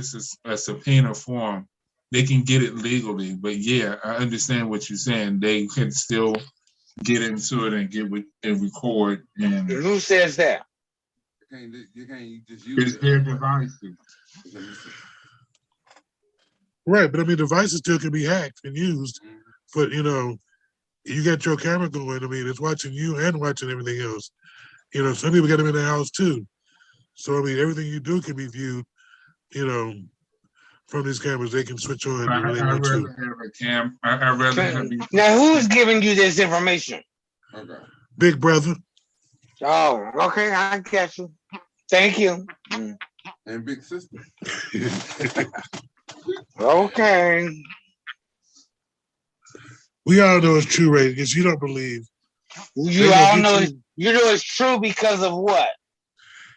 a subpoena form. They can get it legally, but yeah, I understand what you're saying. They can still get into it and and record. And who says that? You can't just use it's their devices. Right, but I mean, devices still can be hacked and used. But you got your camera going. I mean, it's watching you and watching everything else. Some people got them in their house too. So I mean, everything you do can be viewed. From these cameras, they can switch on when they want to. I'd rather have Now, who's giving you this information? Okay. Big brother. Oh, okay, I got you. Thank you. And big sister. Okay. We all know it's true, Ray, because you don't believe. You all know it's true because of what?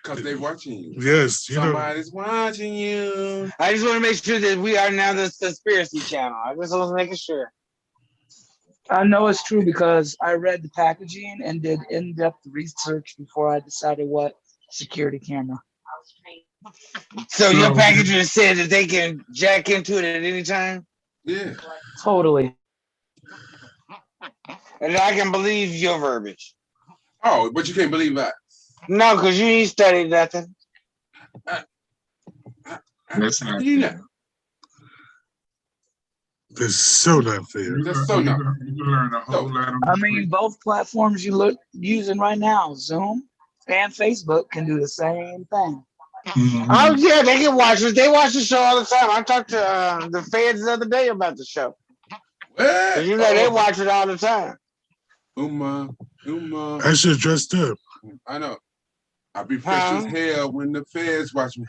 Because they're watching you. Yes. Somebody's watching you. I just want to make sure that we are now the conspiracy channel. I just was making sure. I know it's true because I read the packaging and did in-depth research before I decided what security camera. So your packaging said that they can jack into it at any time? Yeah. Totally. And I can believe your verbiage. Oh, but you can't believe that. No, because you ain't studied nothing. That's not fair. That's so not fair. That's so not fair. You learn a whole lot. I mean, both platforms you using right now, Zoom and Facebook, can do the same thing. Mm-hmm. Oh yeah, they can watch it. They watch the show all the time. I talked to the feds the other day about the show. What? They watch it all the time. Uma. I should have dressed up. I know. I'll be fresh as hell when the feds watch me.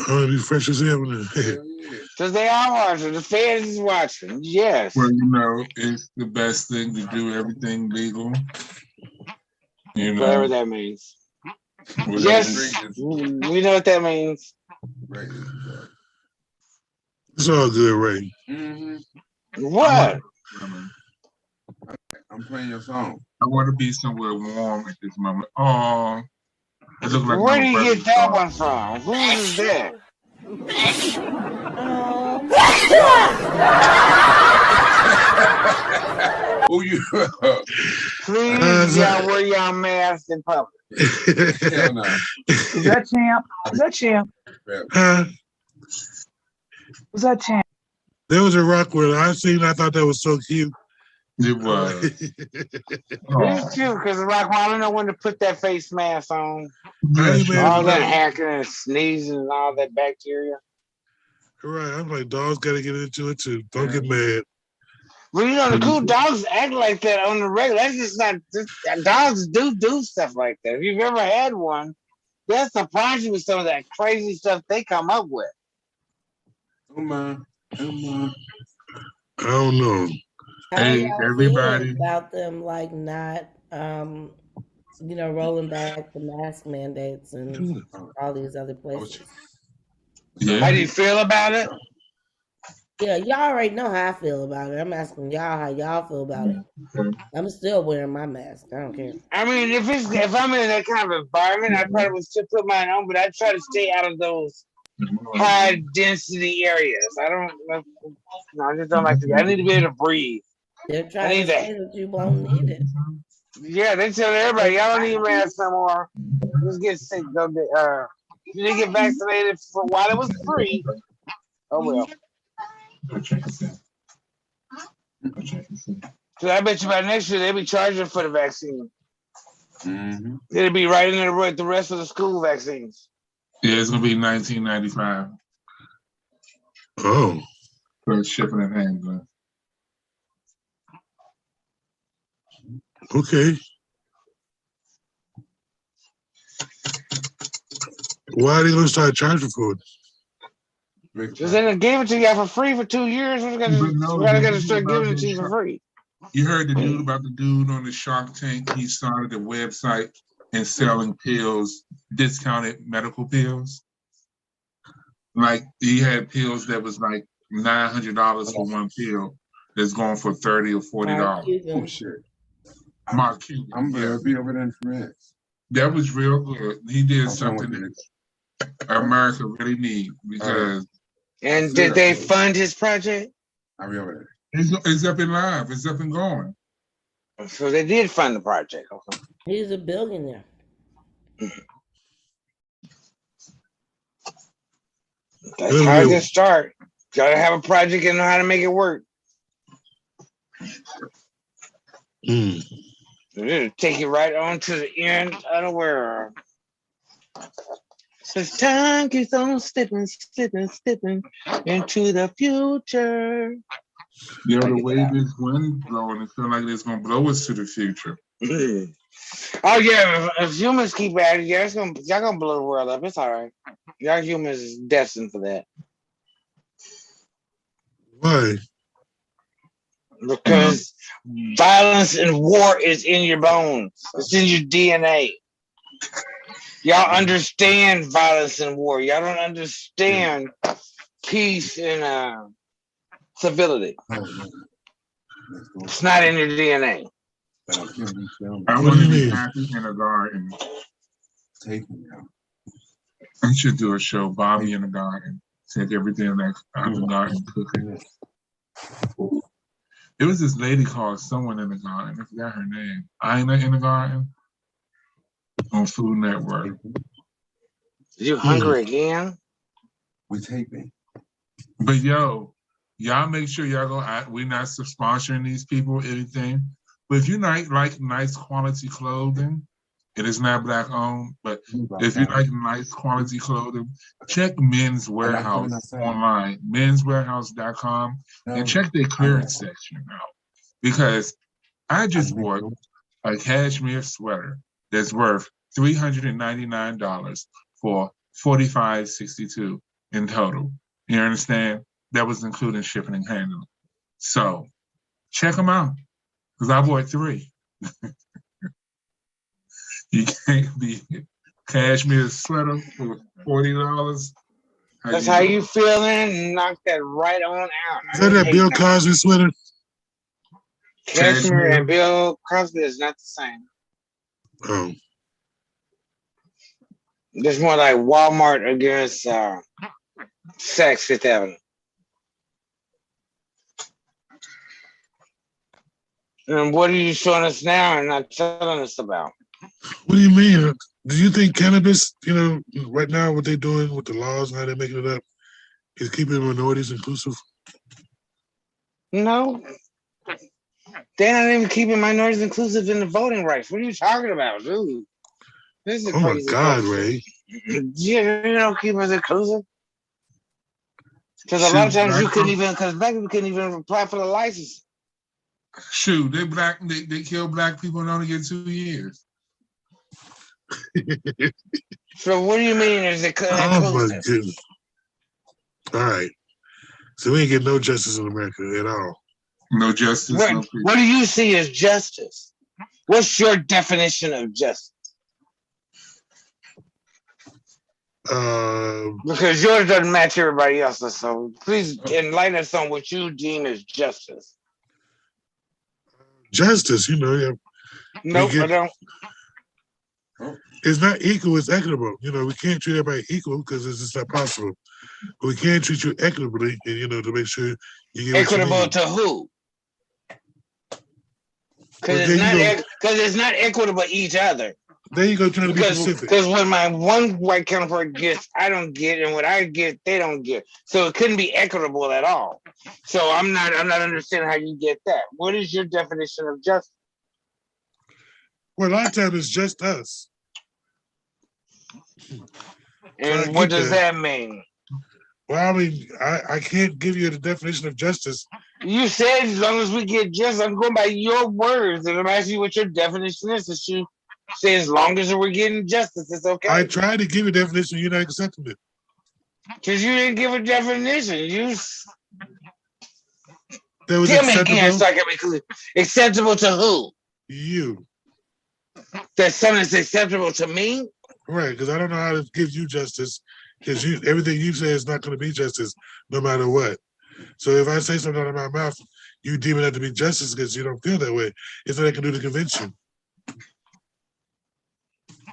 I'll be fresh as hell when Because they are watching. The feds is watching. Yes. Well, it's the best thing to do everything legal. Whatever that means. Yes, we know what that means. Right. It's all good, Ray. Mm-hmm. What? I'm playing your song. I want to be somewhere warm at this moment. Oh, it looks like where do you get that one from? Who is that? Who you? Please, y'all wear y'all masks in public. Hell no. Is that Champ? Was that Champ? There was a rock where I thought that was so cute. It was. It's cute because I don't know when to put that face mask on. Yeah, all that hacking and sneezing and all that bacteria. Right, I'm like, dogs got to get into it too. Don't get mad. Well, the cool dogs act like that on the regular. That's just not. Dogs do stuff like that. If you've ever had one, they'll surprise you with some of that crazy stuff they come up with. I don't know. Hey, everybody! About them like not, rolling back the mask mandates and all these other places. Yeah. How do you feel about it? Yeah, y'all already know how I feel about it. I'm asking y'all how y'all feel about it. I'm still wearing my mask. I don't care. I mean, if I'm in that kind of environment, I probably would still put mine on, but I try to stay out of those high density areas. I just don't like to. I need to be able to breathe. They're trying to say that you won't need it. Yeah, they tell everybody y'all don't need masks no more. Just get sick. You didn't get vaccinated for while it was free. Oh well. Go check and see. Go check and see. So I bet you by next year they'll be charging for the vaccine. Mm-hmm. It'll be right in there with the rest of the school vaccines. Yeah, it's gonna be $19.95 Oh, for shipping and handling. okay. Why are they gonna start charging for it? Because then they gave it to you for free for 2 years. We're But no, gonna start giving it to you for free. You heard the dude about the dude on the Shark Tank. He started a website and selling pills, discounted medical pills. Like he had pills that was like $900 for one pill that's going for $30 or $40. Oh shit. Mark Cuban. I'm gonna be over there in France. That was real good. He did something that America really needs because. And did they fund his project? I'll be over there. It's up and live. It's up and going. So they did fund the project. Okay. He's a billionaire. That's how to start. Gotta have a project and know how to make it work. It'll take you right on to the end of the world. Says time keeps on slipping into the future. You know, the way this wind blowing, it feels like it's gonna blow us to the future. Oh yeah, if humans keep at it, yeah, y'all gonna blow the world up. It's all right. Y'all humans is destined for that. Why? Because violence and war is in your bones. It's in your DNA. Y'all understand violence and war. Y'all don't understand peace and civility. It's not in your DNA. I want to be happy in a garden. I should do a show, Bobby in the Garden. Take everything that's out the garden, cooking. There was this lady called Someone in the Garden. I forgot her name. Ina in the Garden on Food Network. You hungry again? We taping. But yo, y'all make sure y'all go. We're not sponsoring these people or anything. But if you like nice quality clothing, it is not Black owned. But if you like nice quality clothing, check Men's Warehouse online, menswarehouse.com, and check their clearance section out. Because I just bought a cashmere sweater that's worth $399 for $45.62 in total. You understand? That was including shipping and handling. So check them out. Because I bought 3. You can't be cashmere sweater for $40. That's how you feeling? Knock that right on out. Is that Bill Cosby sweater? Cashmere and Bill Cosby is not the same. Oh. It's more like Walmart against Saks Fifth Avenue. And what are you showing us now and not telling us about? What do you mean? Do you think cannabis, right now what they're doing with the laws and how they're making it up is keeping minorities inclusive? No. They're not even keeping minorities inclusive in the voting rights. What are you talking about, dude? This is crazy. My God, Ray. Yeah, you don't keep us inclusive. Because a lot of times because black people couldn't even apply for the license. Shoot, they kill black people and only get 2 years. So what do you mean is it Oh my goodness. All right. So we ain't getting no justice in America at all. No justice. What do you see as justice? What's your definition of justice? Because yours doesn't match everybody else's, so please enlighten us on what you deem as justice. Justice, Nope, I don't. It's not equal, it's equitable. We can't treat everybody equal because it's just not possible. But we can treat you equitably and, to make sure you get equitable to who? Because it's not equitable each other. There you go, trying to be specific. Because when my one white counterpart gets, I don't get, and what I get, they don't get. So it couldn't be equitable at all. So I'm not understanding how you get that. What is your definition of justice? Well, a lot of times it's just us. And what does that mean? Well, I mean, I can't give you the definition of justice. You said as long as we get justice, I'm going by your words, and I'm asking you what your definition is. So you say as long as we're getting justice, it's okay. I tried to give you a definition, you're not accepting it. Because you didn't give a definition. That was tell me acceptable? again so I can be clear. Acceptable to who? You. That something that's acceptable to me? Right, because I don't know how to give you justice, because everything you say is not going to be justice no matter what. So if I say something out of my mouth, you deem it to be justice because you don't feel that way. It's what I can do to convince you.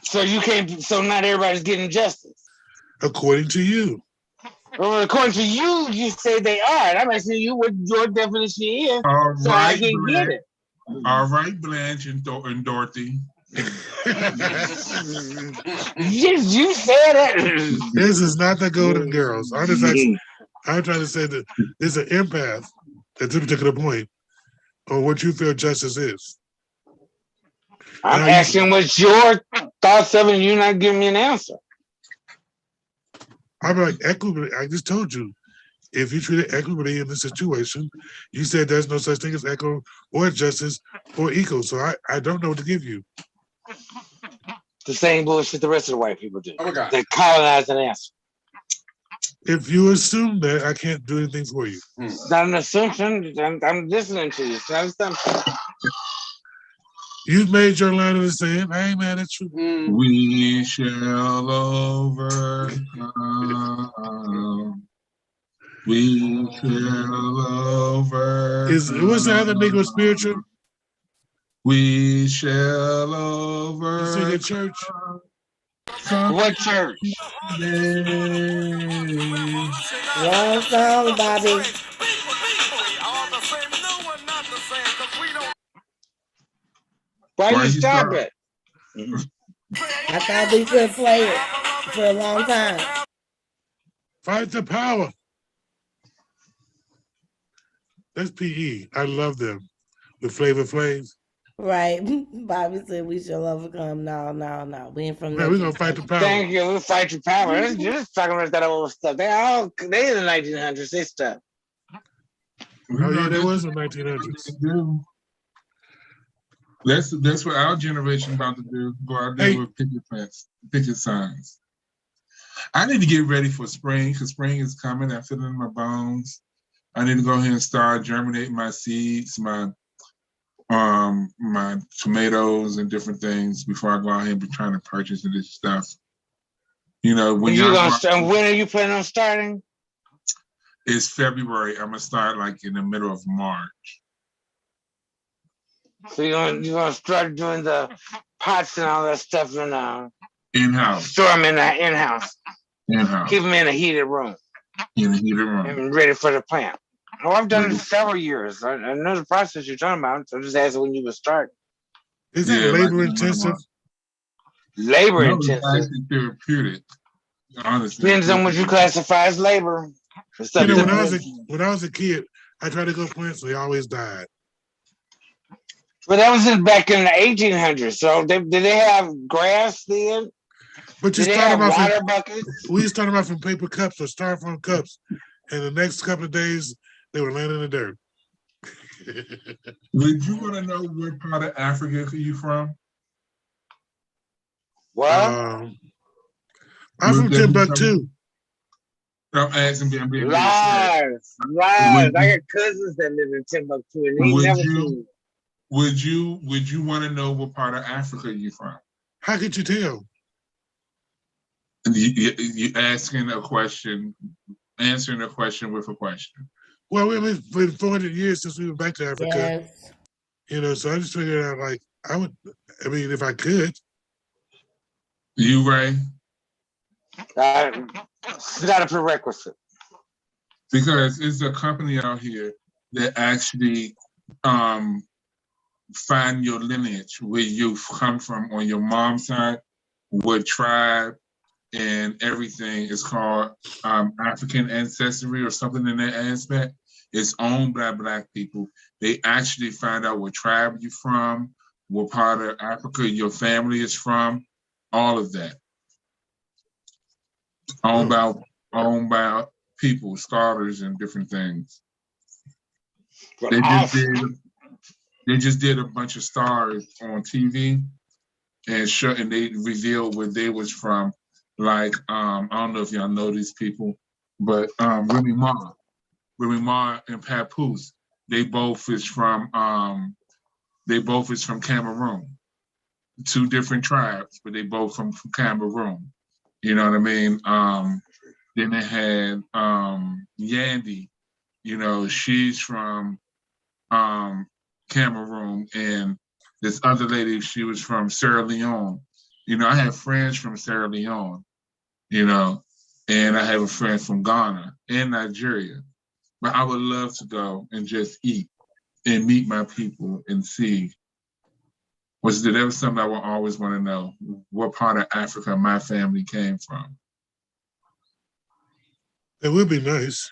So you can't, so not everybody's getting justice. According to you. Well, according to you, you say they are. And I'm asking you what your definition is. All so right, I can Blanche. get it. All right, Blanche and Dorothy. You said it. This is not the Golden Girls. I'm trying to say that there's an empath at this particular point on what you feel justice is. I'm asking what's your thoughts of it, and you're not giving me an answer. I'm like, equity. I just told you, if you treated equity in this situation, you said there's no such thing as equal or justice or equal. So I don't know what to give you. The same bullshit the rest of the white people do. Oh my God. They colonize an answer. If you assume that, I can't do anything for you. It's not an assumption. I'm listening to you. It's not an assumption. You've made your line of the sand. I ain't mad at you. We shall overcome. We shall overcome. What's the other Negro spiritual? We shall overcome. You sing at church? What church? Wrong song, Bobby. Why you stop it? I thought we could play it for a long time. Fight the power. That's PE. I love them. With Flavor Flav. Right. Bobby said we shall overcome. No. We ain't from there. We're going to fight the power. Thank you. We'll fight your power. You're just talking about that old stuff. They in the 1900s. They stuff. Oh, yeah, there was in the 1900s. That's what our generation about to do. Go out there with picket signs. I need to get ready for spring because spring is coming. I feel it in my bones. I need to go ahead and start germinating my seeds, my tomatoes and different things before I go out here and be trying to purchase this stuff. You know, when you're gonna start, when are you planning on starting? It's February. I'm gonna start like in the middle of March. So you're gonna start doing the pots and all that stuff in-house. Store them in the in-house. In-house. Keep them in a heated room. In a heated room. And ready for the plant. Oh, I've done it for several years. I know the process you're talking about. So I'm just asking when you would start. Is that labor intensive? Labor intensive. It's actually therapeutic. Honestly. Depends on what you classify as labor. You know, when I was a kid, I tried to go plant, so they always died. But that was back in the 1800s. So did they have grass then? But you did they have water buckets? We started off from paper cups or styrofoam cups, and the next couple of days they were laying in the dirt. Would you want to know what part of Africa are you from? What? I'm from Timbuktu. I'm asking I'm being lies. I got cousins that live in Timbuktu, and they never seen. Would you want to know what part of Africa you're from? How could you tell? You asking a question, answering a question with a question. Well, it's been 400 years since we went back to Africa. Yes. You know, so I just figured out, like, if I could. You, Ray? It's not a prerequisite. Because it's a company out here that actually find your lineage, where you come from on your mom's side, what tribe and everything is called African ancestry or something in that aspect. It's owned by Black people. They actually find out what tribe you're from, what part of Africa your family is from, all of that. Owned by people, scholars, and different things. But They just did a bunch of stars on TV and they revealed where they was from. Like I don't know if y'all know these people, but Remy Ma and Papoose, they both is from Cameroon. Two different tribes, but they both from Cameroon. You know what I mean? Then they had Yandy, she's from Cameroon, and this other lady, she was from Sierra Leone. I have friends from Sierra Leone, and I have a friend from Ghana and Nigeria. But I would love to go and just eat and meet my people and see. That was something I would always want to know, what part of Africa my family came from. It would be nice.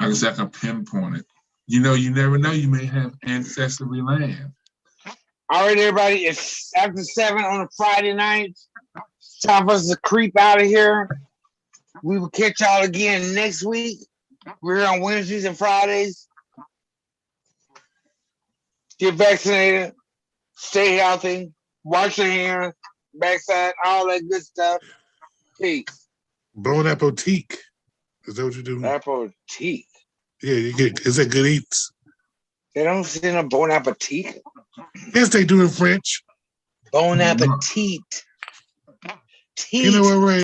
I guess I can pinpoint it. You never know. You may have ancestry land. All right, everybody. It's after 7 on a Friday night. It's time for us to creep out of here. We will catch y'all again next week. We're here on Wednesdays and Fridays. Get vaccinated. Stay healthy. Wash your hands. Backside. All that good stuff. Peace. Bon appetit. Is that what you do? Appetit. Yeah, is that good eats? They don't say no bon appetit. Yes, they do in French. Bon appetit. You know what, Ray?